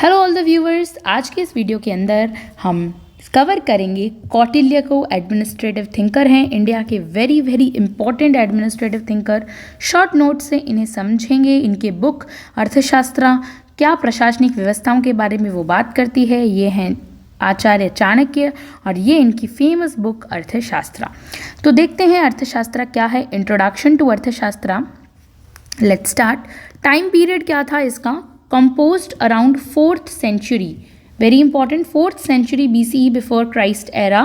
Hello all the viewers, आज के इस वीडियो के अंदर हम कवर करेंगे कौटिल्य को। एडमिनिस्ट्रेटिव थिंकर हैं, इंडिया के very very important administrative thinker. Short note से इन्हें समझेंगे। इनके बुक अर्थशास्त्र क्या प्रशासनिक व्यवस्थाओं के बारे में वो बात करती है। ये हैं आचार्य चाणक्य और ये इनकी फेमस बुक अर्थशास्त्र। तो देखते हैं अर्थशास्त्र क्या है। इंट्रोडक्शन टू अर्थशास्त्र। Let's start. टाइम पीरियड क्या था इसका? composed around 4th century, very important, 4th century BCE before Christ era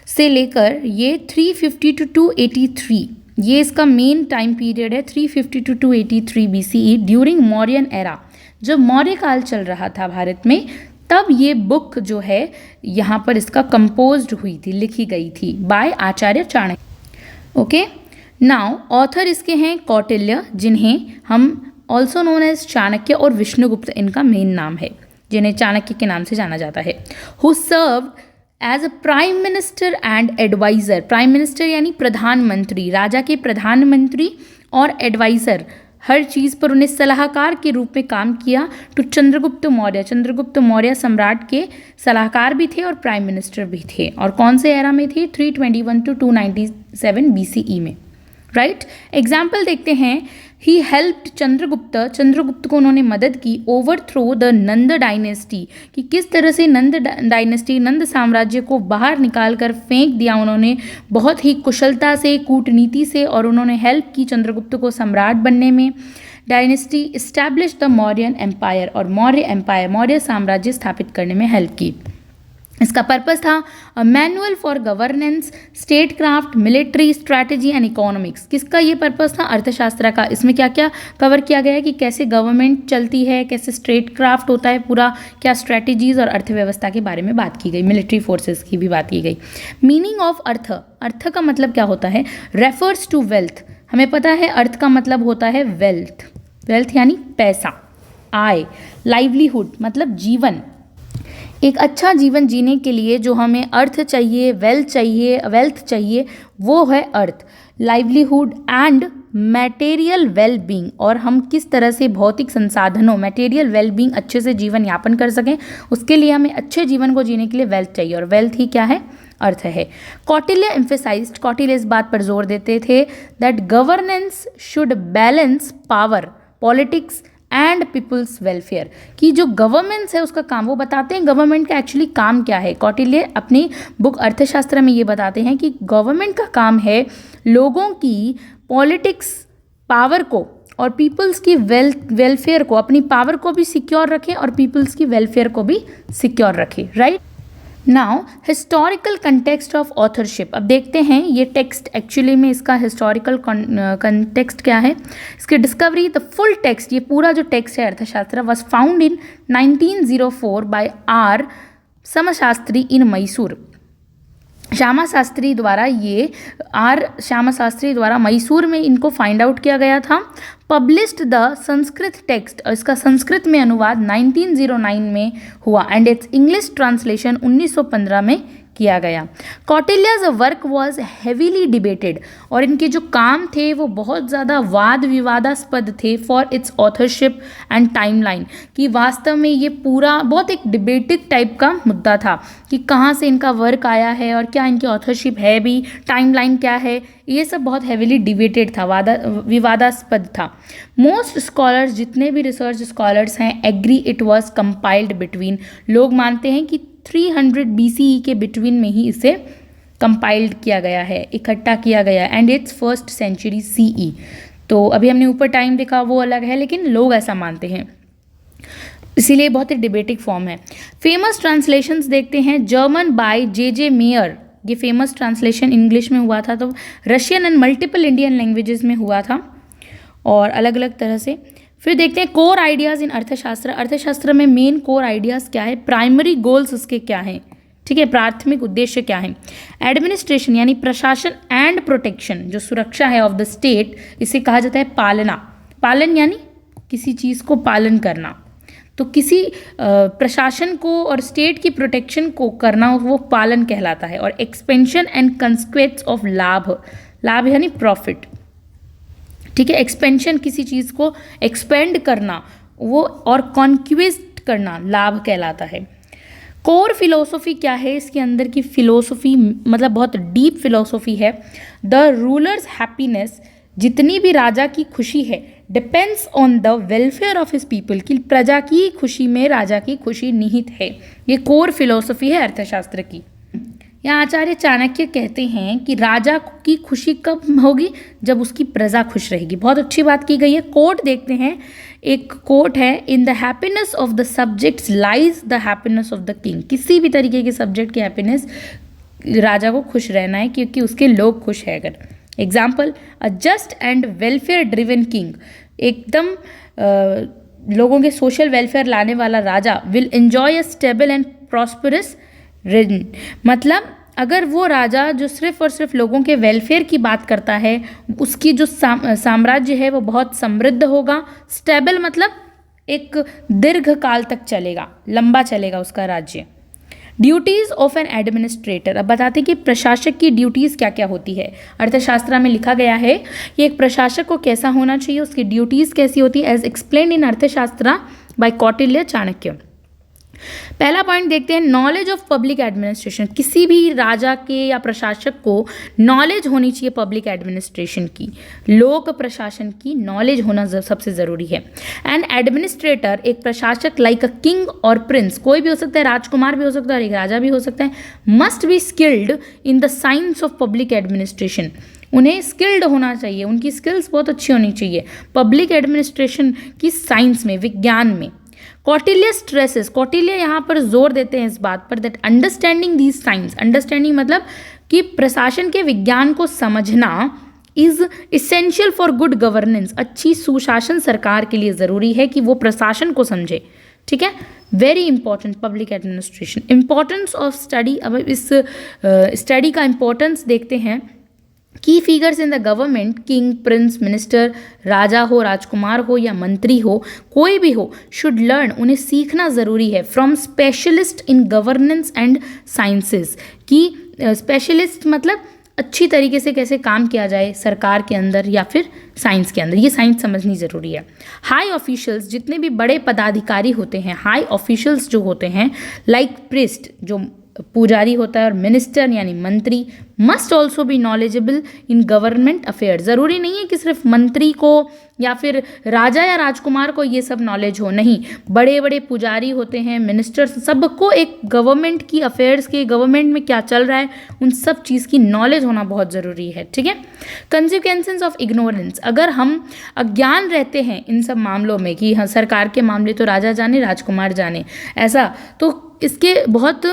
से लेकर ये 350 to 283, ये इसका मेन टाइम पीरियड है। 350 to 283 BCE during Mauryan era, जब मौर्य काल चल रहा था भारत में, तब ये बुक जो है यहाँ पर इसका कंपोज्ड हुई थी, लिखी गई थी बाय आचार्य चाणक्य। ओके, नाउ ऑथर इसके हैं कौटिल्य, जिन्हें हम ऑल्सो नोन एज चाणक्य और विष्णुगुप्त इनका मेन नाम है, जिन्हें चाणक्य के नाम से जाना जाता है। Who serve as a prime minister and adviser. Prime minister यानी प्रधानमंत्री, राजा के प्रधानमंत्री, और एडवाइज़र, हर चीज़ पर उन्हें सलाहकार के रूप में काम किया। टू चंद्रगुप्त मौर्य, चंद्रगुप्त मौर्य सम्राट के सलाहकार भी थे और प्राइम मिनिस्टर भी थे। और कौन से एरा में थे? 321 to 297 BCE में। राइट, एग्जाम्पल देखते हैं। ही हेल्प्ड चंद्रगुप्त, चंद्रगुप्त को उन्होंने मदद की। Overthrow the Nanda dynasty, कि किस तरह से नंद डायनेस्टी, नंद साम्राज्य को बाहर निकाल कर फेंक दिया उन्होंने, बहुत ही कुशलता से, कूटनीति से, और उन्होंने हेल्प की चंद्रगुप्त को सम्राट बनने में। Dynasty establish the Mauryan empire, और मौर्य एम्पायर, मौर्य साम्राज्य स्थापित करने में हेल्प की। इसका पर्पस था a manual for governance, state craft, military strategy and economics. किसका ये पर्पस था? अर्थशास्त्र का। इसमें क्या क्या कवर किया गया है कि कैसे गवर्नमेंट चलती है, कैसे स्टेट क्राफ्ट होता है पूरा, क्या स्ट्रैटेजीज और अर्थव्यवस्था के बारे में बात की गई, मिलिट्री फोर्सेस की भी बात की गई। मीनिंग ऑफ अर्थ, अर्थ का मतलब क्या होता है? Refers to wealth. हमें पता है अर्थ का मतलब होता है वेल्थ, वेल्थ यानी पैसा, आय। लाइवलीहुड मतलब जीवन, एक अच्छा जीवन जीने के लिए जो हमें अर्थ चाहिए, वेल्थ चाहिए, वो है अर्थ, livelihood. And material well being, और हम किस तरह से भौतिक संसाधनों, मटेरियल वेल बीइंग, अच्छे से जीवन यापन कर सकें, उसके लिए हमें अच्छे जीवन को जीने के लिए वेल्थ चाहिए, और वेल्थ ही क्या है? अर्थ है। कौटिल्य एम्फेसाइज्ड, कौटिल्य इस बात पर जोर देते थे that governance should balance power, politics and people's welfare, कि जो गवर्नमेंट्स है उसका काम, वो बताते हैं गवर्नमेंट का एक्चुअली काम क्या है। कौटिल्य अपनी बुक अर्थशास्त्र में ये बताते हैं कि गवर्नमेंट का काम है लोगों की पॉलिटिक्स पावर को और पीपल्स की वेलफेयर को, अपनी पावर को भी सिक्योर रखें और पीपल्स की वेलफेयर को भी सिक्योर रखें। Right, now historical context of authorship. अब देखते हैं ये टेक्स्ट एक्चुअली में, इसका हिस्टोरिकल कंटेक्स्ट क्या है, इसकी डिस्कवरी। द फुल टेक्स्ट, ये पूरा जो टेक्स्ट है Arthashastra, was found in 1904 by R Shamasastry in Mysore. Shyama Shastri द्वारा, ये आर श्यामा शास्त्री द्वारा मैसूर में इनको फाइंड आउट किया गया था। पब्लिश्ड द संस्कृत टेक्स्ट, और इसका संस्कृत में अनुवाद 1909 में हुआ, एंड इट्स इंग्लिश ट्रांसलेशन 1915 में किया गया। कौटिल्यज वर्क वॉज हैवीली डिबेटेड, और इनके जो काम थे वो बहुत ज़्यादा वाद विवादास्पद थे for its authorship and timeline, कि वास्तव में ये पूरा बहुत एक डिबेटेड टाइप का मुद्दा था कि कहाँ से इनका वर्क आया है और क्या इनकी ऑथरशिप है भी, टाइमलाइन क्या है, ये सब बहुत हैवीली डिबेटेड था, विवादास्पद था। मोस्ट स्कॉलर्स, जितने भी रिसर्च स्कॉलर्स हैं, agree it was compiled between, लोग मानते हैं कि 300 BCE के बिटवीन में ही इसे कंपाइल्ड किया गया है, इकट्ठा किया गया, and it's 1st century CE। तो अभी हमने ऊपर टाइम देखा, वो अलग है, लेकिन लोग ऐसा मानते हैं, इसीलिए बहुत ही डिबेटिक फॉर्म है। फेमस ट्रांसलेशंस देखते हैं। जर्मन बाय जे मेयर, ये फेमस ट्रांसलेशन इंग्लिश में हुआ था, तो Russian and multiple Indian languages में हुआ था, और अलग अलग तरह से। फिर देखते हैं कोर आइडियाज़ इन अर्थशास्त्र। अर्थशास्त्र में मेन कोर आइडियाज़ क्या है, प्राइमरी गोल्स उसके क्या हैं, ठीक है, प्राथमिक उद्देश्य क्या है। एडमिनिस्ट्रेशन यानी प्रशासन, एंड प्रोटेक्शन, जो सुरक्षा है ऑफ द स्टेट, इसे कहा जाता है पालना। पालन यानी किसी चीज़ को पालन करना, तो किसी प्रशासन को और स्टेट की प्रोटेक्शन को करना वो पालन कहलाता है। और एक्सपेंशन एंड कंस्क्वेट्स ऑफ लाभ, लाभ यानी प्रॉफिट, ठीक है, एक्सपेंशन किसी चीज़ को एक्सपेंड करना, वो, और कॉन्क्वेस्ट करना लाभ कहलाता है। कोर फिलोसफी क्या है, इसके अंदर की फिलोसफी मतलब बहुत डीप फिलोसफी है। द रूलर्स हैप्पीनेस, जितनी भी राजा की खुशी है, depends on the welfare of his people, कि प्रजा की खुशी में राजा की खुशी निहित है। ये कोर फिलोसफी है अर्थशास्त्र की। यहाँ आचार्य चाणक्य कहते हैं कि राजा की खुशी कब होगी, जब उसकी प्रजा खुश रहेगी। बहुत अच्छी बात की गई है। कोट देखते हैं, एक कोट है, in the happiness of the subjects lies the happiness of the king. किसी भी तरीके के सब्जेक्ट की हैप्पीनेस, राजा को खुश रहना है क्योंकि उसके लोग खुश है। अगर example, a just and welfare driven king, एकदम लोगों के सोशल वेलफेयर लाने वाला राजा, will enjoy a stable and prosperous reign. मतलब अगर वो राजा जो सिर्फ और सिर्फ लोगों के वेलफेयर की बात करता है, उसकी जो साम्राज्य है वो बहुत समृद्ध होगा। स्टेबल मतलब एक दीर्घ काल तक चलेगा, लंबा चलेगा उसका राज्य। ड्यूटीज ऑफ एन एडमिनिस्ट्रेटर, अब बताते हैं कि प्रशासक की ड्यूटीज क्या क्या होती है। अर्थशास्त्र में लिखा गया है कि एक प्रशासक को कैसा होना चाहिए, उसकी ड्यूटीज कैसी होती है, एज एक्सप्लेन इन अर्थशास्त्र बाय कौटिल्य चाणक्य। पहला पॉइंट देखते हैं, नॉलेज ऑफ पब्लिक एडमिनिस्ट्रेशन। किसी भी राजा के या प्रशासक को नॉलेज होनी चाहिए पब्लिक एडमिनिस्ट्रेशन की, लोक प्रशासन की नॉलेज होना सबसे ज़रूरी है। एंड एडमिनिस्ट्रेटर, एक प्रशासक लाइक अ किंग और प्रिंस, कोई भी हो सकता है, राजकुमार भी हो सकता है और एक राजा भी हो सकता है, must be skilled in the science of public administration. उन्हें स्किल्ड होना चाहिए, उनकी स्किल्स बहुत अच्छी होनी चाहिए पब्लिक एडमिनिस्ट्रेशन की साइंस में, विज्ञान में। कौटिल्य स्ट्रेसेस, कौटिल्य यहाँ पर जोर देते हैं इस बात पर, that understanding these signs, understanding मतलब कि प्रशासन के विज्ञान को समझना is essential for good governance. अच्छी सुशासन सरकार के लिए ज़रूरी है कि वो प्रशासन को समझे। ठीक है, very important public administration. Importance of study, अब इस स्टडी का इंपॉर्टेंस देखते हैं। Key figures in the government, king, prince, minister, राजा हो, राजकुमार हो या मंत्री हो, कोई भी हो, शुड लर्न, उन्हें सीखना ज़रूरी है, from specialist in governance and sciences. कि स्पेशलिस्ट मतलब अच्छी तरीके से कैसे काम किया जाए सरकार के अंदर या फिर साइंस के अंदर, ये साइंस समझनी ज़रूरी है। हाई ऑफिशियल्स, जितने भी बड़े पदाधिकारी होते हैं, हाई ऑफिशियल्स जो होते हैं, लाइक प्रिस्ट जो पुजारी होता है और मिनिस्टर यानी मंत्री, must also be knowledgeable in government affair. ज़रूरी नहीं है कि सिर्फ मंत्री को या फिर राजा या राजकुमार को ये सब नॉलेज हो, नहीं, बड़े बड़े पुजारी होते हैं, मिनिस्टर्स, सबको एक गवर्नमेंट की अफेयर्स के, गवर्नमेंट में क्या चल रहा है उन सब चीज़ की नॉलेज होना बहुत ज़रूरी है। ठीक है, कंसिक्वेंसेस ऑफ इग्नोरेंस, अगर हम अज्ञान रहते हैं इन सब मामलों में कि हाँ सरकार के मामले तो राजा जाने राजकुमार जाने, ऐसा तो इसके बहुत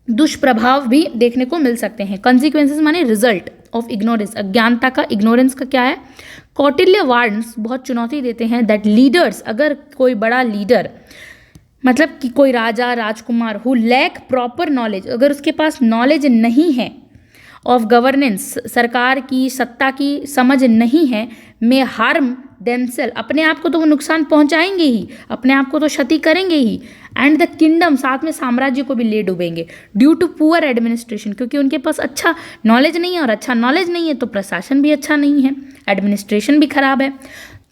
दुष्प्रभाव भी देखने को मिल सकते हैं। कॉन्सिक्वेंसेस माने रिजल्ट ऑफ इग्नोरेंस, अज्ञानता का, इग्नोरेंस का क्या है। कौटिल्य वार्न्स बहुत चुनौती देते हैं दैट लीडर्स, अगर कोई बड़ा लीडर मतलब कि कोई राजा राजकुमार हु लैक प्रॉपर नॉलेज, अगर उसके पास नॉलेज नहीं है ऑफ गवर्नेंस, सरकार की सत्ता की समझ नहीं है, में हार्म देमसेल्फ, अपने आप को तो वो नुकसान पहुंचाएंगे ही, अपने आप को तो क्षति करेंगे ही, एंड द किंगडम, साथ में साम्राज्य को भी ले डूबेंगे, ड्यू टू पुअर एडमिनिस्ट्रेशन, क्योंकि उनके पास अच्छा नॉलेज नहीं है, और अच्छा नॉलेज नहीं है तो प्रशासन भी अच्छा नहीं है, एडमिनिस्ट्रेशन भी खराब है।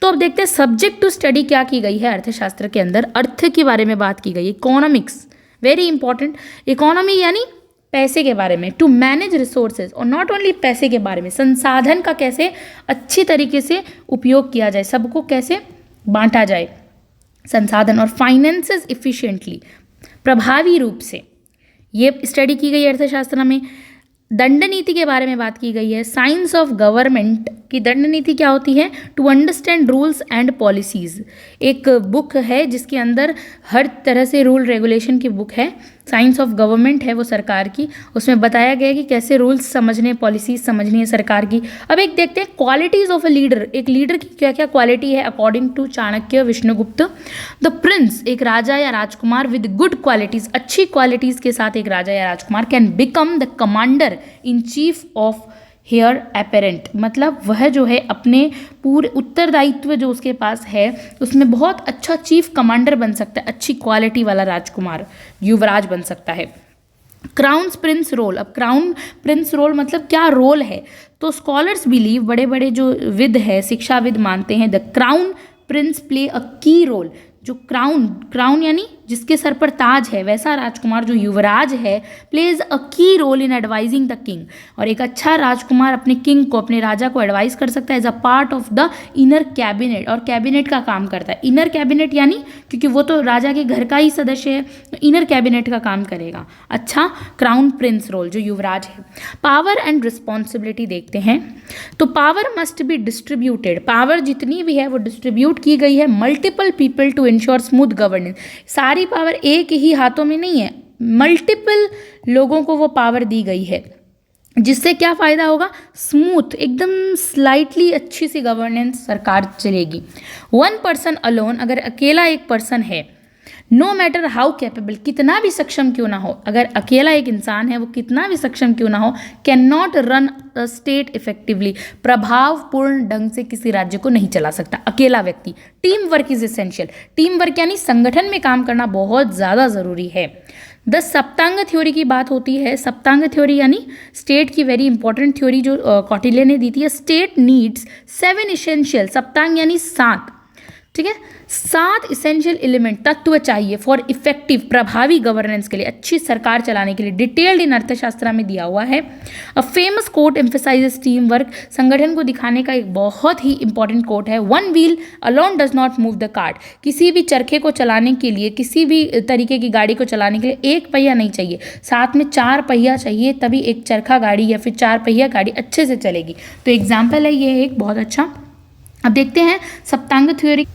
तो अब देखते हैं सब्जेक्ट टू स्टडी क्या की गई है अर्थशास्त्र के अंदर। अर्थ के बारे में बात की गई है, इकोनॉमिक्स, वेरी इंपॉर्टेंट। इकोनॉमी यानी पैसे के बारे में, टू मैनेज रिसोर्सेज, और नॉट ओनली पैसे के बारे में, संसाधन का कैसे अच्छी तरीके से उपयोग किया जाए, सबको कैसे बांटा जाए संसाधन, और फाइनेंसेस इफिशिएंटली, प्रभावी रूप से, ये स्टडी की गई है अर्थशास्त्र में। दंड नीति के बारे में बात की गई है। साइंस ऑफ गवर्नमेंट की दंड नीति क्या होती है, to understand rules and policies, एक बुक है जिसके अंदर हर तरह से रूल रेगुलेशन की बुक है, साइंस ऑफ गवर्नमेंट है वो सरकार की, उसमें बताया गया है कि कैसे रूल्स समझने, पॉलिसीज समझनी है सरकार की। अब एक देखते हैं क्वालिटीज़ ऑफ अ लीडर, एक लीडर की क्या क्या क्वालिटी है according to Chanakya Vishnugupta. The prince, एक राजा या राजकुमार विद गुड क्वालिटीज़, अच्छी क्वालिटीज़ के साथ एक राजा या राजकुमार can become the commander in chief of heir apparent, मतलब वह जो है अपने पूरे उत्तरदायित्व जो उसके पास है उसमें बहुत अच्छा चीफ कमांडर बन सकता है, अच्छी क्वालिटी वाला राजकुमार, युवराज बन सकता है। क्राउन प्रिंस रोल, अब क्राउन प्रिंस रोल मतलब क्या रोल है, तो स्कॉलर्स बिलीव, बड़े बड़े जो विद है, शिक्षाविद मानते हैं, the crown Prince play a key role, जो क्राउन यानी जिसके सर पर ताज है, वैसा राजकुमार जो युवराज है plays a key role in advising the king. और एक अच्छा राजकुमार अपने किंग को, अपने राजा को एडवाइस कर सकता है as a part of the inner cabinet, और कैबिनेट का काम करता है। इनर कैबिनेट यानी क्योंकि वो तो राजा के घर का ही सदस्य है, तो इनर कैबिनेट का काम करेगा। अच्छा, क्राउन प्रिंस रोल जो युवराज है। पावर एंड रिस्पॉन्सिबिलिटी देखते हैं, तो power must be distributed, power जितनी भी है वो डिस्ट्रीब्यूट की गई है multiple people to ensure smooth governance. सारी पावर एक ही हाथों में नहीं है, मल्टीपल लोगों को वो पावर दी गई है, जिससे क्या फ़ायदा होगा, स्मूथ एकदम स्लाइटली अच्छी सी गवर्नेंस सरकार चलेगी। वन पर्सन अलोन, अगर अकेला एक पर्सन है, नो मैटर हाउ कैपेबल, कितना भी सक्षम क्यों ना हो, अगर अकेला एक इंसान है वो कितना भी सक्षम क्यों ना हो, can not run a state effectively, प्रभावपूर्ण ढंग से किसी राज्य को नहीं चला सकता अकेला व्यक्ति। Team work is essential, team work यानी संगठन में काम करना बहुत ज़्यादा ज़रूरी है। द सप्तांग थ्योरी की बात होती है, सप्तांग थ्योरी यानी स्टेट की वेरी इंपॉर्टेंट थ्योरी जो कौटिल्य ने दी थी। स्टेट नीड्स 7 इसेंशियल, सप्तांग यानी 7, ठीक है, 7 इसेंशियल एलिमेंट तत्व चाहिए फॉर इफेक्टिव, प्रभावी गवर्नेंस के लिए, अच्छी सरकार चलाने के लिए। डिटेल्ड इन अर्थशास्त्र में दिया हुआ है। A famous quote emphasises team work, संगठन को दिखाने का एक बहुत ही इंपॉर्टेंट कोट है। One wheel alone does not move the cart, किसी भी चरखे को चलाने के लिए, किसी भी तरीके की गाड़ी को चलाने के लिए एक पहिया नहीं चाहिए, साथ में 4 पहिया चाहिए, तभी एक चरखा गाड़ी या फिर 4 पहिया गाड़ी अच्छे से चलेगी। तो एग्जाम्पल है ये एक बहुत अच्छा। अब देखते हैं सप्तांग थ्योरी।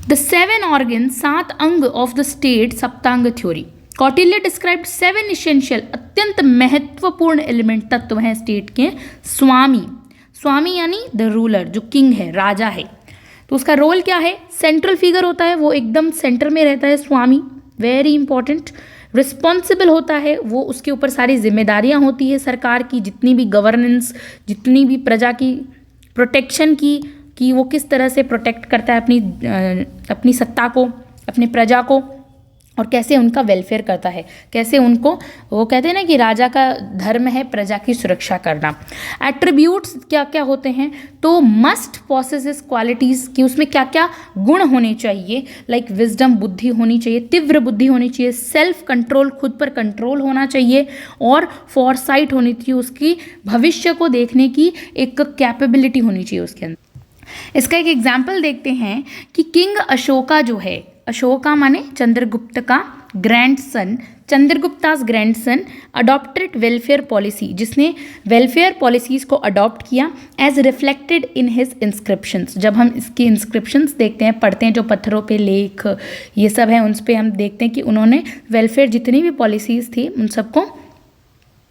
द 7 ऑर्गन, 7 अंग of the state, Saptanga theory. Kautilya described 7 essential, अत्यंत महत्वपूर्ण एलिमेंट तत्व हैं स्टेट के। स्वामी, स्वामी यानी द रूलर, जो किंग है, राजा है, तो उसका रोल क्या है, सेंट्रल फिगर होता है, वो एकदम सेंटर में रहता है स्वामी, वेरी इंपॉर्टेंट। रिस्पॉन्सिबल होता है, वो उसके ऊपर सारी जिम्मेदारियां होती है सरकार की, जितनी भी गवर्नेंस, जितनी भी प्रजा की प्रोटेक्शन की, कि वो किस तरह से प्रोटेक्ट करता है अपनी सत्ता को, अपनी प्रजा को, और कैसे उनका वेलफेयर करता है, कैसे उनको, वो कहते हैं ना कि राजा का धर्म है प्रजा की सुरक्षा करना। एट्रीब्यूट्स क्या क्या होते हैं, तो मस्ट पॉसेसेस क्वालिटीज़, कि उसमें क्या क्या गुण होने चाहिए, लाइक विजडम, बुद्धि होनी चाहिए, तीव्र बुद्धि होनी चाहिए, सेल्फ कंट्रोल, खुद पर कंट्रोल होना चाहिए, और फॉरसाइट होनी चाहिए, उसकी भविष्य को देखने की एक कैपेबिलिटी होनी चाहिए उसके अंदर। इसका एक एग्जाम्पल देखते हैं कि किंग अशोका जो है, अशोका माने चंद्रगुप्त का grandson, Chandragupta's grandson adopted welfare policy, जिसने वेलफेयर पॉलिसीज को अडॉप्ट किया as reflected in his inscriptions. जब हम इसके इंस्क्रिप्शंस देखते हैं, पढ़ते हैं, जो पत्थरों पे लेख ये सब हैं, उन पे हम देखते हैं कि उन्होंने वेलफेयर जितनी भी पॉलिसीज थी उन सबको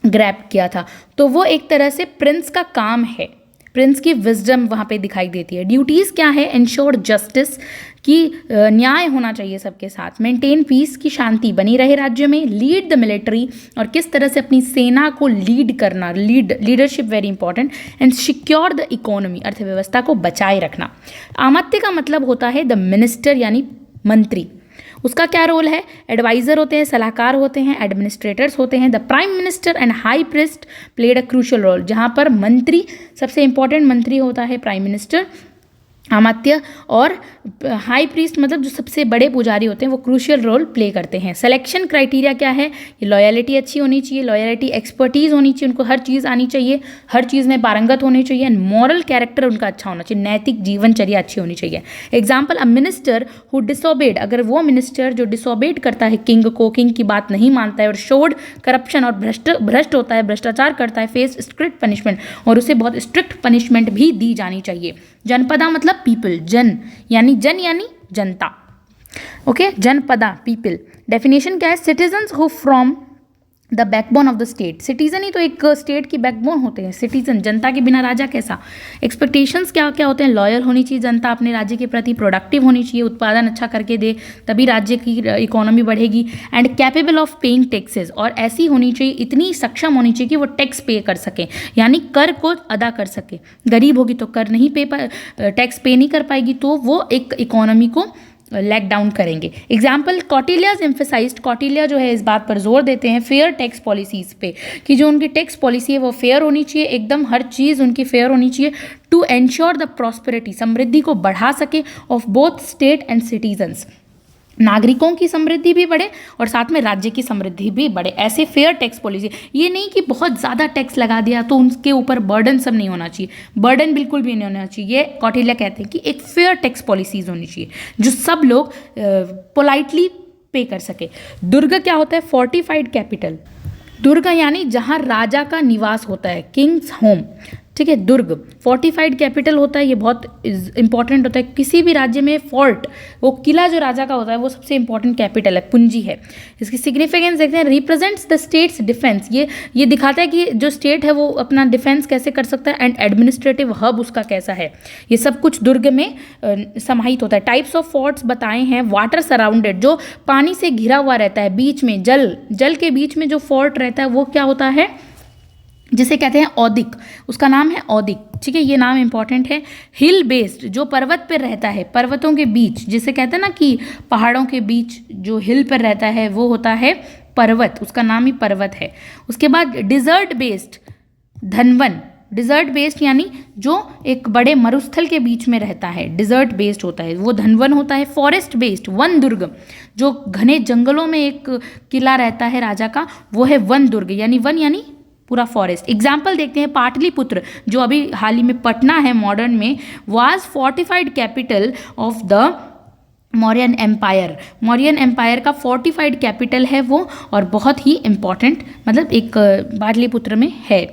ग्रैब किया था। तो वो एक तरह से प्रिंस का काम है, प्रिंस की विजडम वहाँ पे दिखाई देती है। ड्यूटीज़ क्या है, इंश्योर जस्टिस, की न्याय होना चाहिए सबके साथ, मेंटेन पीस, की शांति बनी रहे राज्य में, लीड द मिलिट्री, और किस तरह से अपनी सेना को लीड करना, leadership very important, and secure the economy, अर्थव्यवस्था को बचाए रखना। आमत्य का मतलब होता है द मिनिस्टर यानी मंत्री, उसका क्या रोल है, एडवाइजर होते हैं, सलाहकार होते हैं, एडमिनिस्ट्रेटर्स होते हैं। The prime minister and high priest played a crucial role, जहाँ पर मंत्री, सबसे इंपॉर्टेंट मंत्री होता है प्राइम मिनिस्टर, अमात्य, और हाई प्रीस्ट मतलब जो सबसे बड़े पुजारी होते हैं वो क्रूशियल रोल प्ले करते हैं। सिलेक्शन क्राइटेरिया क्या है, ये लॉयलिटी अच्छी होनी चाहिए, लॉयलिटी, एक्सपर्टीज़ होनी चाहिए, उनको हर चीज़ आनी चाहिए, हर चीज़ में पारंगत होनी चाहिए, एंड मॉरल कैरेक्टर उनका अच्छा होना चाहिए, नैतिक जीवनचर्या अच्छी होनी चाहिए। Example, a minister who disobeyed, अगर वो मिनिस्टर जो डिसोबेड करता है किंग को, किंग की बात नहीं मानता है, और शोड करप्शन, और भ्रष्ट होता है, भ्रष्टाचार करता है, फेस स्ट्रिक्ट पनिशमेंट, और उसे बहुत स्ट्रिक्ट पनिशमेंट भी दी जानी चाहिए। जनपदा मतलब पीपल, जन यानी जनता, ओके, जनपदा पीपल। डेफिनेशन क्या है, citizens who from the backbone of the state, citizen ही तो एक स्टेट की बैकबोन होते हैं, सिटीजन, जनता के बिना राजा कैसा। एक्सपेक्टेशंस क्या क्या होते हैं, लॉयल होनी चाहिए जनता अपने राज्य के प्रति, प्रोडक्टिव होनी चाहिए, उत्पादन अच्छा करके दे, तभी राज्य की इकोनॉमी बढ़ेगी, and capable of paying taxes, और ऐसी होनी चाहिए, इतनी सक्षम होनी चाहिए कि वो टैक्स पे कर सके, यानी कर को अदा कर सके। गरीब होगी तो कर नहीं टैक्स पे नहीं कर पाएगी, तो वो एक इकोनॉमी को लैग डाउन करेंगे। एग्जाम्पल, कौटिल्याज एम्फेसाइज्ड, कौटिल्य जो है इस बात पर जोर देते हैं फेयर टैक्स पॉलिसीज पे, कि जो उनकी टैक्स पॉलिसी है वो फेयर होनी चाहिए, एकदम हर चीज़ उनकी फेयर होनी चाहिए, टू एंश्योर द प्रॉस्पेरिटी, समृद्धि को बढ़ा सके, of both state and citizens, नागरिकों की समृद्धि भी बढ़े और साथ में राज्य की समृद्धि भी बढ़े। ऐसे फेयर टैक्स पॉलिसी, ये नहीं कि बहुत ज़्यादा टैक्स लगा दिया तो उनके ऊपर बर्डन सब नहीं होना चाहिए, बर्डन बिल्कुल भी नहीं होना चाहिए। ये कौटिल्य कहते हैं कि एक फेयर टैक्स पॉलिसीज होनी चाहिए जो सब लोग पोलाइटली पे कर सके। दुर्ग क्या होता है? Fortified capital. दुर्ग यानी जहाँ राजा का निवास होता है, किंग्स होम, ठीक है। दुर्ग फोर्टिफाइड कैपिटल होता है, ये बहुत इंपॉर्टेंट होता है। किसी भी राज्य में फोर्ट, वो किला जो राजा का होता है, वो सबसे इंपॉर्टेंट कैपिटल है, पूंजी है। इसकी सिग्निफिकेंस देखते हैं, रिप्रेजेंट्स द स्टेट्स डिफेंस, ये दिखाता है कि जो स्टेट है वो अपना डिफेंस कैसे कर सकता है, एंड एडमिनिस्ट्रेटिव हब उसका कैसा है, ये सब कुछ दुर्ग में समाहित होता है। टाइप्स ऑफ फोर्ट्स बताए हैं, वाटर सराउंडेड, जो पानी से घिरा हुआ रहता है, बीच में जल के बीच में जो फोर्ट रहता है वो क्या होता है, जिसे कहते हैं औदिक, उसका नाम है औदिक, ठीक है, ये नाम इंपॉर्टेंट है। हिल बेस्ड, जो पर्वत पर रहता है, पर्वतों के बीच, जिसे कहते हैं ना कि पहाड़ों के बीच जो हिल पर रहता है वो होता है पर्वत, उसका नाम ही पर्वत है। उसके बाद डिजर्ट बेस्ड, धनवन, डिजर्ट बेस्ड यानी जो एक बड़े मरुस्थल के बीच में रहता है, डिजर्ट बेस्ड होता है, वो धनवन होता है। फॉरेस्ट बेस्ड, वन दुर्ग, जो घने जंगलों में एक किला रहता है राजा का, वो है वन दुर्ग, यानी वन यानी पूरा फॉरेस्ट। एग्जाम्पल देखते हैं, पाटलिपुत्र जो अभी हाल ही में पटना है मॉडर्न में, was fortified capital of the Mauryan empire. Mauryan empire का फोर्टिफाइड कैपिटल है वो, और बहुत ही इंपॉर्टेंट, मतलब एक पाटलिपुत्र में है।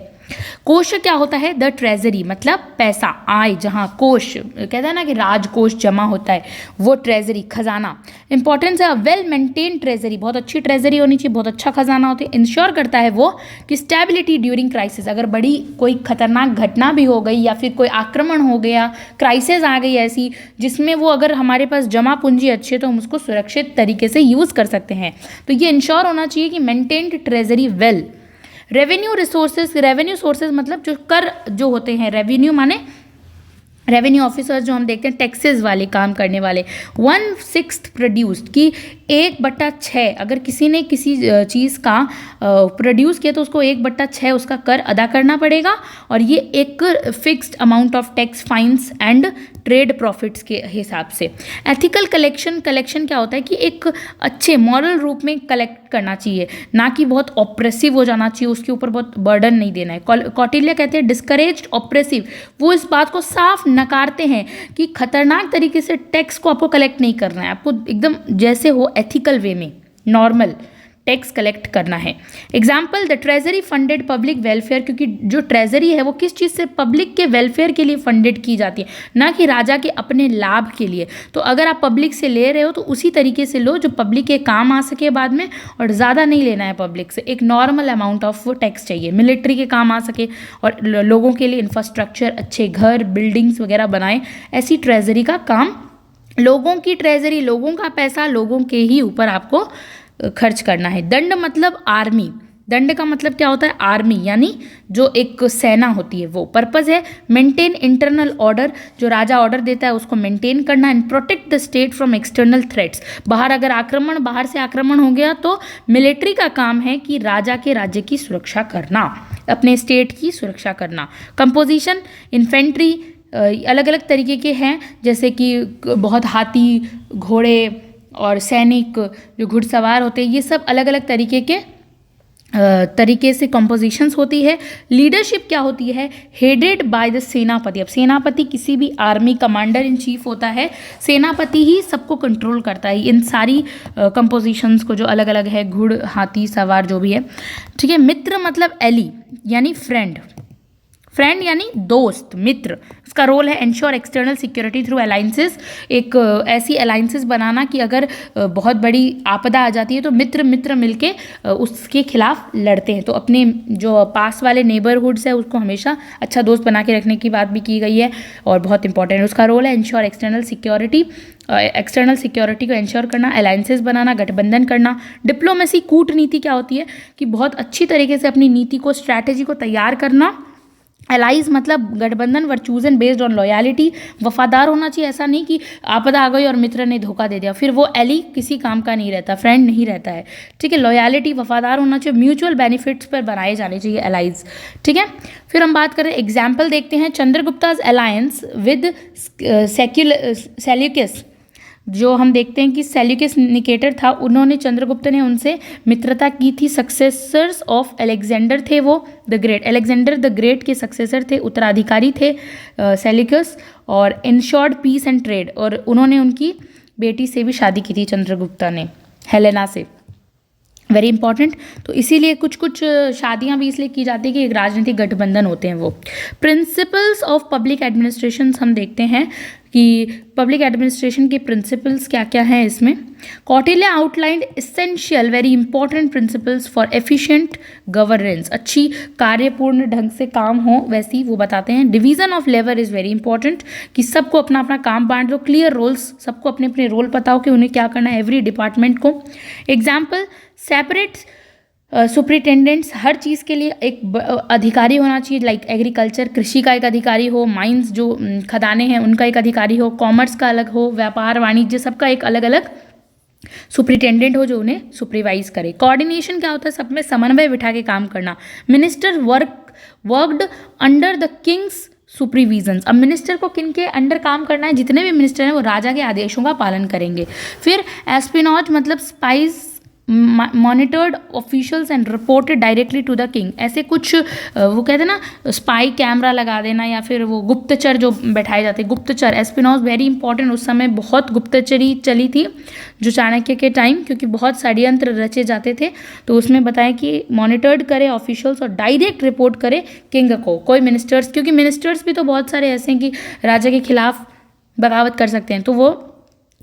कोश क्या होता है? द ट्रेजरी, मतलब पैसा, आय, जहाँ कोश कहते हैं ना कि राजकोष जमा होता है, वो ट्रेजरी, खजाना। इंपॉर्टेंस है वेल मेंटेन ट्रेजरी, बहुत अच्छी ट्रेजरी होनी चाहिए, बहुत अच्छा खजाना होता है। इंश्योर करता है वो कि स्टेबिलिटी ड्यूरिंग क्राइसिस, अगर बड़ी कोई खतरनाक घटना भी हो गई या फिर कोई आक्रमण हो गया, क्राइसिस आ गई ऐसी जिसमें वो अगर हमारे पास जमा पूंजी अच्छी है तो हम उसको सुरक्षित तरीके से यूज़ कर सकते हैं। तो ये इंश्योर होना चाहिए कि maintained treasury well. Revenue resources, revenue sources मतलब जो कर जो होते हैं, रेवेन्यू माने रेवेन्यू ऑफिसर्स जो हम देखते हैं टैक्सेस वाले काम करने वाले, 1/6 प्रोड्यूस्ड, कि 1/6, अगर किसी ने किसी चीज़ का प्रोड्यूस किया तो उसको 1/6 उसका कर अदा करना पड़ेगा, और ये एक fixed amount of tax, fines and trade profits के हिसाब से। एथिकल कलेक्शन, कलेक्शन क्या होता है कि एक अच्छे मॉरल रूप में कलेक्ट करना चाहिए, ना कि बहुत ऑप्रेसिव हो जाना चाहिए, उसके ऊपर बहुत बर्डन नहीं देना है। कौटिल्य कहते हैं डिस्करेज्ड ऑप्रेसिव, वो इस बात को साफ नकारते हैं कि खतरनाक तरीके से टैक्स को आपको कलेक्ट नहीं करना है, आपको एकदम जैसे हो एथिकल वे में नॉर्मल टैक्स कलेक्ट करना है। Example, the treasury funded public welfare, क्योंकि जो ट्रेजरी है वो किस चीज़ से, पब्लिक के वेलफेयर के लिए फंडेड की जाती है, ना कि राजा के अपने लाभ के लिए। तो अगर आप पब्लिक से ले रहे हो तो उसी तरीके से लो जो पब्लिक के काम आ सके बाद में, और ज़्यादा नहीं लेना है पब्लिक से, एक नॉर्मल अमाउंट ऑफ टैक्स चाहिए, मिलिट्री के काम आ सके और लोगों के लिए इंफ्रास्ट्रक्चर, अच्छे घर, बिल्डिंग्स वगैरह बनाए, ऐसी ट्रेजरी का काम, लोगों की ट्रेजरी, लोगों का पैसा लोगों के ही ऊपर आपको खर्च करना है। दंड मतलब आर्मी, दंड का मतलब क्या होता है? आर्मी, यानी जो एक सेना होती है वो। पर्पस है मेंटेन इंटरनल ऑर्डर, जो राजा ऑर्डर देता है उसको मेंटेन करना, and protect the state from external threats, बाहर अगर आक्रमण, बाहर से आक्रमण हो गया तो मिलिट्री का काम है कि राजा के राज्य की सुरक्षा करना, अपने स्टेट की सुरक्षा करना। कंपोजिशन, इन्फेंट्री अलग अलग तरीके के हैं, जैसे कि बहुत हाथी, घोड़े और सैनिक जो घुड़सवार होते हैं, ये सब अलग अलग तरीके से कंपोजिशंस होती है। लीडरशिप क्या होती है? हेडेड बाय द सेनापति। अब सेनापति किसी भी आर्मी कमांडर इन चीफ होता है, सेनापति ही सबको कंट्रोल करता है इन सारी कंपोजिशंस को, जो अलग अलग है, घुड़, हाथी सवार जो भी है, ठीक है। मित्र मतलब एली यानी फ्रेंड, फ्रेंड यानी दोस्त, मित्र। उसका रोल है ensure external security through alliances, एक ऐसी अलाइंसेस बनाना कि अगर बहुत बड़ी आपदा आ जाती है तो मित्र मित्र मिलके उसके खिलाफ लड़ते हैं। तो अपने जो पास वाले नेबरहुड्स है उसको हमेशा अच्छा दोस्त बना के रखने की बात भी की गई है, और बहुत इंपॉर्टेंट है। उसका रोल है ensure external security, external security को एंश्योर करना, अलाइंसेस बनाना, गठबंधन करना। डिप्लोमेसी, कूटनीति क्या होती है कि बहुत अच्छी तरीके से अपनी नीति को, स्ट्रैटेजी को तैयार करना। एलाइज मतलब गठबंधन वर चूजन बेस्ड ऑन लॉयलिटी, वफादार होना चाहिए, ऐसा नहीं कि आपदा आ गई और मित्र ने धोखा दे दिया, फिर वो एली किसी काम का नहीं रहता, फ्रेंड नहीं रहता है, ठीक है। लॉयलिटी, वफादार होना चाहिए, म्यूचुअल बेनिफिट्स पर बनाए जाने चाहिए एलाइज, ठीक है। फिर हम बात करें, एग्जाम्पल देखते हैं, चंद्रगुप्ताज अलायंस विद सेल्यूकस, जो हम देखते हैं कि सेल्यूकस निकेटर था, उन्होंने चंद्रगुप्त ने उनसे मित्रता की थी। सक्सेसर्स ऑफ अलेक्जेंडर थे वो the great, Alexander the great के सक्सेसर थे, उत्तराधिकारी थे सेल्यूकस। और इंश्योर्ड पीस एंड ट्रेड, और उन्होंने उनकी बेटी से भी शादी की थी चंद्रगुप्ता ने, हेलेना से। Very important. तो इसीलिए कुछ कुछ शादियां भी इसलिए की जाती है कि एक राजनीतिक गठबंधन होते हैं वो। प्रिंसिपल्स ऑफ पब्लिक एडमिनिस्ट्रेशन हम देखते हैं कि पब्लिक एडमिनिस्ट्रेशन के प्रिंसिपल्स क्या क्या हैं इसमें। Kautilya outlined essential very important principles for efficient governance, अच्छी कार्यपूर्ण ढंग से काम हो वैसी वो बताते हैं। Division of labour is very important, कि सबको अपना अपना काम बांट दो, क्लियर रोल्स, सबको अपने अपने रोल पता हो कि उन्हें क्या करना है एवरी डिपार्टमेंट को। एग्जाम्पल, सेपरेट सुप्रिटेंडेंट्स, हर चीज़ के लिए एक अधिकारी होना चाहिए, लाइक एग्रीकल्चर कृषि का एक अधिकारी हो, माइंस जो खदानें हैं उनका एक अधिकारी हो, कॉमर्स का अलग हो, व्यापार वाणिज्य सबका एक अलग अलग सुप्रिटेंडेंट हो जो उन्हें सुपरवाइज करे। कोऑर्डिनेशन क्या होता है, सब में समन्वय बिठा के काम करना। Minister worked under the Kings supervision, अब मिनिस्टर को किन के अंडर काम करना है, जितने भी मिनिस्टर हैं वो राजा के आदेशों का पालन करेंगे। फिर एस्पिनॉज मतलब spies monitored officials and reported directly to the king, ऐसे कुछ वो कहते हैं ना स्पाई कैमरा लगा देना, या फिर वो गुप्तचर जो बैठाए जाते हैं, गुप्तचर। एस्पिनॉज वेरी इंपॉर्टेंट, उस समय बहुत गुप्तचरी चली थी जो चाणक्य के टाइम, क्योंकि बहुत षड्यंत्र रचे जाते थे। तो उसमें बताएं कि मॉनिटर्ड करे ऑफिशियल्स और डायरेक्ट रिपोर्ट करे किंग को। कोई मिनिस्टर्स, क्योंकि मिनिस्टर्स भी तो बहुत सारे ऐसे हैं कि राजा के खिलाफ बगावत कर सकते हैं, तो वो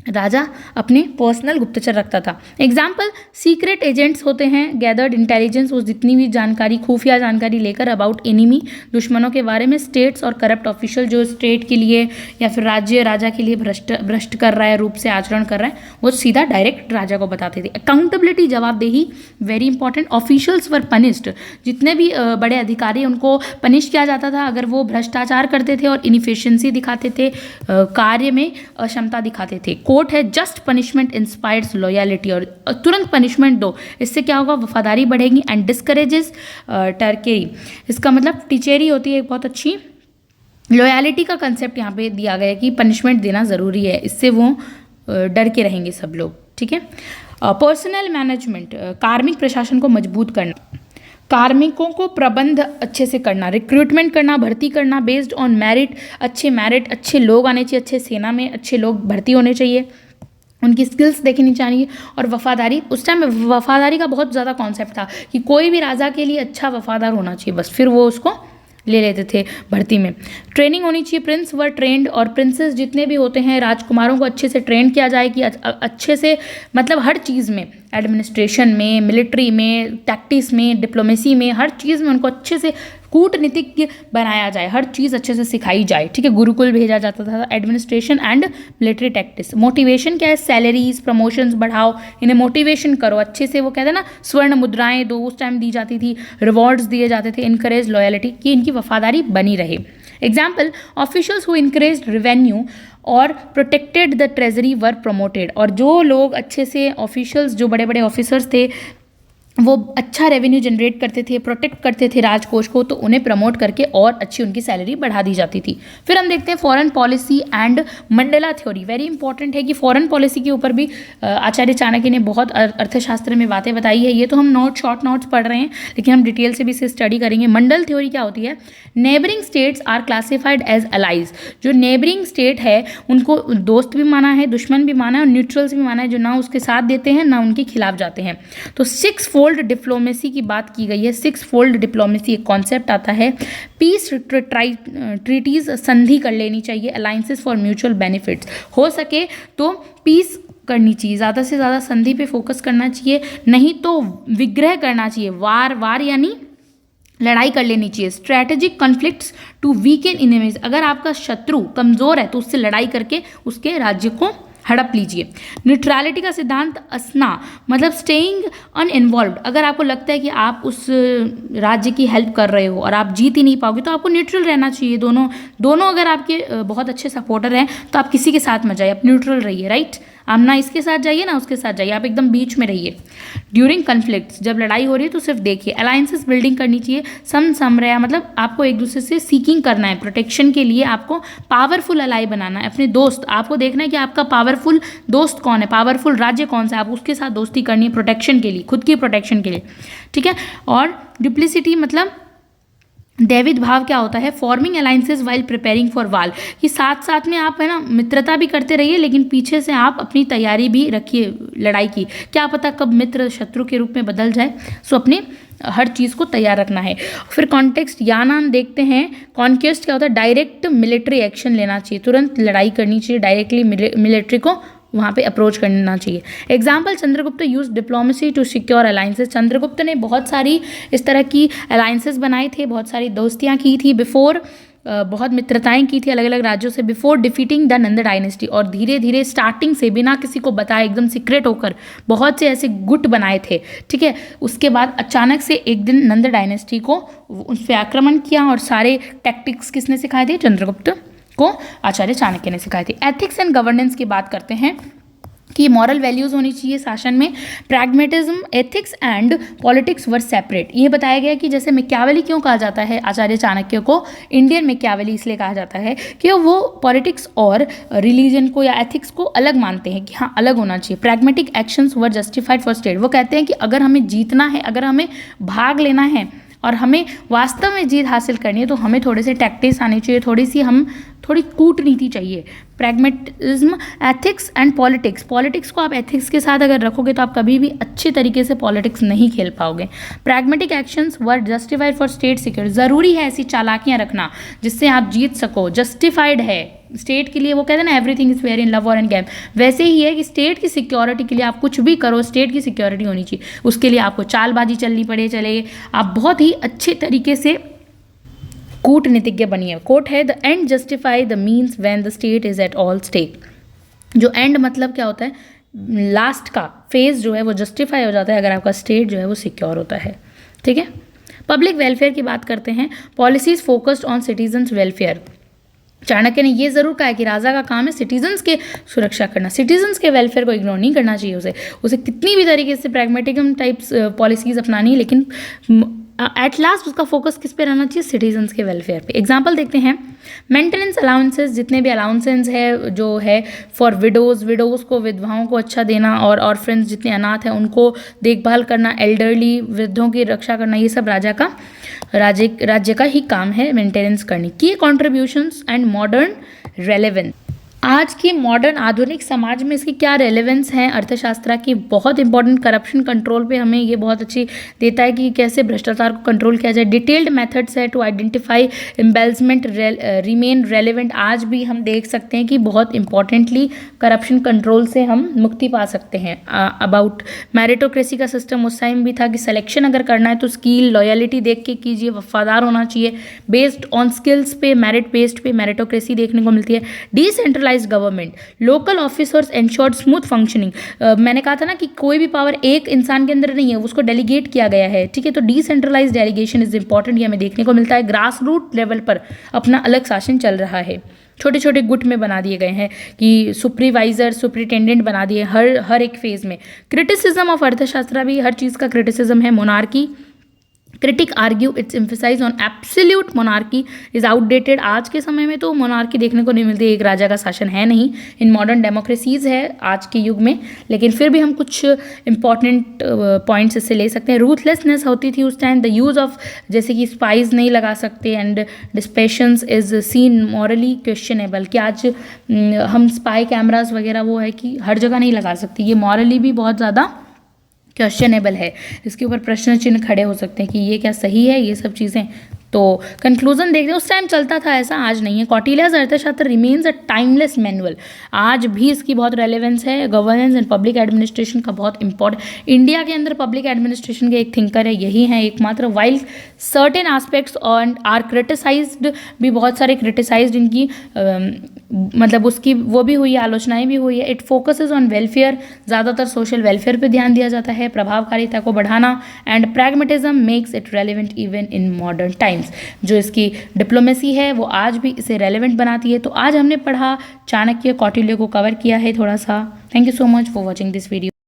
राजा अपने पर्सनल गुप्तचर रखता था। एग्जाम्पल, सीक्रेट एजेंट्स होते हैं, गैदर्ड इंटेलिजेंस, वो जितनी भी जानकारी, खुफिया जानकारी लेकर अबाउट एनिमी, दुश्मनों के बारे में। स्टेट्स और करप्ट ऑफिशियल, जो स्टेट के लिए या फिर राज्य राजा के लिए भ्रष्ट कर रहा है, रूप से आचरण कर रहा है, वो सीधा डायरेक्ट राजा को बताते थे। अकाउंटेबिलिटी, जवाबदेही, very important. Officials were punished, जितने भी बड़े अधिकारी उनको पनिश किया जाता था अगर वो भ्रष्टाचार करते थे और इनफिशिएंसी दिखाते थे, कार्य में अक्षमता दिखाते थे। कोर्ट है, जस्ट पनिशमेंट इंस्पायर्स लॉयलिटी, और तुरंत पनिशमेंट दो, इससे क्या होगा, वफादारी बढ़ेगी। एंड डिस्करेजेस टर्केरी, इसका मतलब टिचेरी होती है एक बहुत अच्छी। लॉयलिटी का कंसेप्ट यहाँ पे दिया गया है कि पनिशमेंट देना ज़रूरी है, इससे वो डर के रहेंगे सब लोग, ठीक है। पर्सनल मैनेजमेंट, कार्मिक प्रशासन को मजबूत करना, कार्मिकों को प्रबंध अच्छे से करना, रिक्रूटमेंट करना, भर्ती करना बेस्ड ऑन मेरिट, अच्छे लोग आने चाहिए, अच्छे सेना में अच्छे लोग भर्ती होने चाहिए, उनकी स्किल्स देखनी चाहिए। और वफादारी, उस टाइम वफादारी का बहुत ज़्यादा कॉन्सेप्ट था कि कोई भी राजा के लिए अच्छा वफादार होना चाहिए, बस फिर वो उसको ले लेते थे भर्ती में। ट्रेनिंग होनी चाहिए, प्रिंस वर ट्रेंड, और प्रिंसेस जितने भी होते हैं राजकुमारों को अच्छे से ट्रेन किया जाए कि अच्छे से, मतलब हर चीज़ में, एडमिनिस्ट्रेशन में, मिलिट्री में, टैक्टिक्स में, डिप्लोमेसी में, हर चीज़ में उनको अच्छे से कूटनीतिज्ञ बनाया जाए, हर चीज़ अच्छे से सिखाई जाए, ठीक है। गुरुकुल भेजा जाता था, administration and military tactics. Motivation क्या है, सैलरीज, प्रमोशंस बढ़ाओ, इन्हें मोटिवेशन करो अच्छे से, वो कहते हैं ना स्वर्ण मुद्राएं दो, उस टाइम दी जाती थी, रिवॉर्ड्स दिए जाते थे, इनकरेज लॉयलिटी, कि इनकी वफादारी बनी रहे। Example, officials who increase revenue और protected the treasury were promoted, और जो लोग अच्छे से ऑफिशियल्स, जो बड़े बड़े ऑफिसर्स थे, वो अच्छा रेवेन्यू जनरेट करते थे, प्रोटेक्ट करते थे राजकोष को, तो उन्हें प्रमोट करके और अच्छी उनकी सैलरी बढ़ा दी जाती थी। फिर हम देखते हैं foreign policy and Mandela theory. Very important है कि फॉरेन पॉलिसी के ऊपर भी आचार्य चाणक्य ने बहुत अर्थशास्त्र में बातें बताई है। ये तो हम शॉर्ट नोट्स पढ़ रहे हैं, लेकिन हम डिटेल से भी इसे स्टडी करेंगे। मंडल थ्योरी क्या होती है, neighbouring states are classified as allies, जो नेबरिंग स्टेट है उनको दोस्त भी माना है, दुश्मन भी माना है, और न्यूट्रल्स भी माना है, जो ना उसके साथ देते हैं ना उनके खिलाफ जाते हैं। तो 6 फोल्ड डिप्लोमेसी की बात की गई है। 6 फोल्ड डिप्लोमेसी एक कॉन्सेप्ट आता है। पीस ट्रीटीज, संधि कर लेनी चाहिए। अलायंसेस फॉर म्यूचुअल बेनिफिट्स, हो सके तो पीस करनी चाहिए, ज़्यादा से ज़्यादा संधि पे फोकस करना चाहिए, नहीं तो विग्रह करना चाहिए, वार यानी लड़ाई कर लेनी चाहिए। Strategic conflicts to weaken enemies, अगर आपका शत्रु कमज़ोर है तो उससे लड़ाई करके उसके राज्य को हड़प लीजिए। न्यूट्रलिटी का सिद्धांत असना, मतलब स्टेइंग अनइन्वॉल्व्ड, अगर आपको लगता है कि आप उस राज्य की हेल्प कर रहे हो और आप जीत ही नहीं पाओगे तो आपको न्यूट्रल रहना चाहिए। दोनों अगर आपके बहुत अच्छे सपोर्टर हैं तो आप किसी के साथ मत जाइए, आप न्यूट्रल रहिए, राइट। आप ना इसके साथ जाइए ना उसके साथ जाइए, आप एकदम बीच में रहिए। ड्यूरिंग कन्फ्लिक्ट्स, जब लड़ाई हो रही है तो सिर्फ देखिए। अलायंसेस बिल्डिंग करनी चाहिए, समरया मतलब आपको एक दूसरे से सीकिंग करना है, प्रोटेक्शन के लिए आपको पावरफुल अलाई बनाना है। अपने दोस्त, आपको देखना है कि आपका पावरफुल दोस्त कौन है, पावरफुल राज्य कौन सा है, आप उसके साथ दोस्ती करनी है प्रोटेक्शन के लिए, खुद की प्रोटेक्शन के लिए, ठीक है। और डुप्लिसिटी मतलब दैविद भाव क्या होता है, forming alliances while preparing for वार, कि साथ साथ में आप है ना मित्रता भी करते रहिए, लेकिन पीछे से आप अपनी तैयारी भी रखिए लड़ाई की, क्या पता कब मित्र शत्रु के रूप में बदल जाए। सो अपने हर चीज़ को तैयार रखना है। फिर कॉन्टेक्स्ट यानान देखते हैं। कॉन्क्वेस्ट क्या होता है, डायरेक्ट मिलिट्री एक्शन लेना चाहिए, तुरंत लड़ाई करनी चाहिए, डायरेक्टली मिलिट्री को वहाँ पे अप्रोच करना चाहिए। Example, Chandragupta use diplomacy to secure alliances, Chandragupta ने बहुत सारी इस तरह की अलायंसेस बनाए थे, बहुत सारी दोस्तियाँ की थी बिफोर, बहुत मित्रताएं की थी अलग अलग राज्यों से, before defeating the Nanda dynasty, और धीरे धीरे स्टार्टिंग से बिना किसी को बताए एकदम सीक्रेट होकर बहुत से ऐसे गुट बनाए थे, ठीक है। उसके बाद अचानक से एक दिन नंद डायनेस्टी को उस पर आक्रमण किया, और सारे टैक्टिक्स किसने सिखाए थे, चंद्रगुप्त को आचार्य चाणक्य ने सिखाई थी। एथिक्स एंड गवर्नेंस की बात करते हैं कि मॉरल वैल्यूज़ होनी चाहिए शासन में। Pragmatism, ethics and politics were separate, ये बताया गया कि जैसे मैकियावेली क्यों कहा जाता है आचार्य चाणक्य को इंडियन मैकियावेली, इसलिए कहा जाता है कि वो पॉलिटिक्स और रिलीजन को या एथिक्स को अलग मानते हैं कि हाँ अलग होना चाहिए। Pragmatic actions were justified for state, वो कहते हैं कि अगर हमें जीतना है, अगर हमें भाग लेना है और हमें वास्तव में जीत हासिल करनी है तो हमें थोड़े से टैक्टिक्स आनी चाहिए, थोड़ी कूटनीति चाहिए। Pragmatism, ethics and politics, politics को आप एथिक्स के साथ अगर रखोगे तो आप कभी भी अच्छे तरीके से पॉलिटिक्स नहीं खेल पाओगे। Pragmatic actions were justified for state security, ज़रूरी है ऐसी चालाकियाँ रखना जिससे आप जीत सको, जस्टिफाइड है स्टेट के लिए। वो कहते हैं ना everything is fair in love और इन गेम, वैसे ही है कि स्टेट की सिक्योरिटी के लिए आप कुछ भी करो, स्टेट की सिक्योरिटी होनी चाहिए, उसके लिए आपको चालबाजी चलनी पड़े चले, आप बहुत ही अच्छे तरीके से कूटनीतिज्ञ बनिए। कोट है, the end justify the means when the state is at all stake, जो एंड मतलब क्या होता है, लास्ट का फेज जो है वो जस्टिफाई हो जाता है अगर आपका स्टेट जो है वो सिक्योर होता है, ठीक है। पब्लिक वेलफेयर की बात करते हैं। Policies focused on citizens welfare, Chanakya ने ये जरूर कहा है कि राजा का काम है सिटीजन्स के सुरक्षा करना, सिटीजन्स के वेलफेयर को इग्नोर नहीं करना चाहिए उसे कितनी भी तरीके से प्रैग्मेटिज्म टाइप्स पॉलिसीज अपनानी है, लेकिन एट लास्ट उसका फोकस किस पे रहना चाहिए, सिटीजन्स के वेलफेयर पे। एग्जाम्पल देखते हैं, मेंटेनेंस अलाउंसेस, जितने भी अलाउंसेस है जो है फॉर विडोज़ को, विधवाओं को अच्छा देना, और ऑर्फन्स जितने अनाथ हैं उनको देखभाल करना, एल्डरली वृद्धों की रक्षा करना, ये सब राज्य का ही काम है मेंटेनेंस करनी। की कॉन्ट्रीब्यूशंस एंड मॉडर्न रेलेवेंस, आज की मॉडर्न आधुनिक समाज में इसकी क्या रेलेवेंस है अर्थशास्त्र की, बहुत इंपॉर्टेंट। करप्शन कंट्रोल पे हमें ये बहुत अच्छी देता है कि कैसे भ्रष्टाचार को कंट्रोल किया जाए। डिटेल्ड मेथड्स है टू आइडेंटिफाई एम्बेल्समेंट रिमेन रेलेवेंट, आज भी हम देख सकते हैं कि बहुत इंपॉर्टेंटली करप्शन कंट्रोल से हम मुक्ति पा सकते हैं। अबाउट मेरिटोक्रेसी का सिस्टम उस टाइम भी था कि सिलेक्शन अगर करना है तो स्किल लॉयलिटी देख के कीजिए, वफादार होना चाहिए, बेस्ड ऑन स्किल्स पे, मेरिट बेस्ड पे मेरिटोक्रेसी देखने को मिलती है। Decentralised government, local officers ensured smooth functioning, मैंने कहा था ना कि कोई भी पावर एक इंसान के अंदर नहीं है, उसको डेलीगेट किया गया है, ठीक है। तो डिसेंट्रलाइज्ड डेलीगेशन इज इंपॉर्टेंट, ये हमें देखने को मिलता है। ग्रास रूट लेवल पर अपना अलग शासन चल रहा है, छोटे छोटे गुट में बना दिए गए हैं कि सुपरवाइजर सुपरिटेंडेंट बना दिए हर एक फेज में। क्रिटिसिज्म ऑफ अर्थशास्त्र भी हर चीज़ का क्रिटिसिज्म है। Monarchy, critic argue its emphasise on absolute monarchy is outdated, आज के समय में तो मोनार्की देखने को नहीं मिलती, एक राजा का शासन है नहीं, इन मॉडर्न डेमोक्रेसीज है आज के युग में, लेकिन फिर भी हम कुछ इंपॉर्टेंट पॉइंट्स इससे ले सकते हैं। रूथलेसनेस होती थी उस टाइम, द यूज़ ऑफ जैसे कि स्पाइस नहीं लगा सकते, and deceptions is seen morally questionable, कि आज हम स्पाई कैमराज वगैरह वो है कि हर जगह नहीं लगा सकते, ये मॉरली भी बहुत ज़्यादा क्वेश्चनेबल है, इसके ऊपर प्रश्न चिन्ह खड़े हो सकते हैं कि ये क्या सही है, ये सब चीज़ें। तो कंक्लूजन देखते हैं, उस टाइम चलता था ऐसा, आज नहीं है। कौटिल्याज अर्थशास्त्र रिमेन्स अ टाइमलेस मैनुअल, आज भी इसकी बहुत रेलेवेंस है। गवर्नेंस एंड पब्लिक एडमिनिस्ट्रेशन का बहुत इंपॉर्टेंट, इंडिया के अंदर पब्लिक एडमिनिस्ट्रेशन के एक थिंकर है, यही है एकमात्र। While certain aspects on are criticised, भी बहुत सारे क्रिटिसाइज्ड इनकी मतलब उसकी वो भी हुई है, आलोचनाएं भी हुई है। इट फोकसेस ऑन वेलफेयर, ज़्यादातर सोशल वेलफेयर पे ध्यान दिया जाता है, प्रभावकारिता को बढ़ाना, and pragmatism makes it relevant even in modern times. Times. जो इसकी डिप्लोमेसी है वो आज भी इसे रेलेवेंट बनाती है। तो आज हमने पढ़ा चाणक्य, कौटिल्य को कवर किया है थोड़ा सा। Thank you so much for watching this video.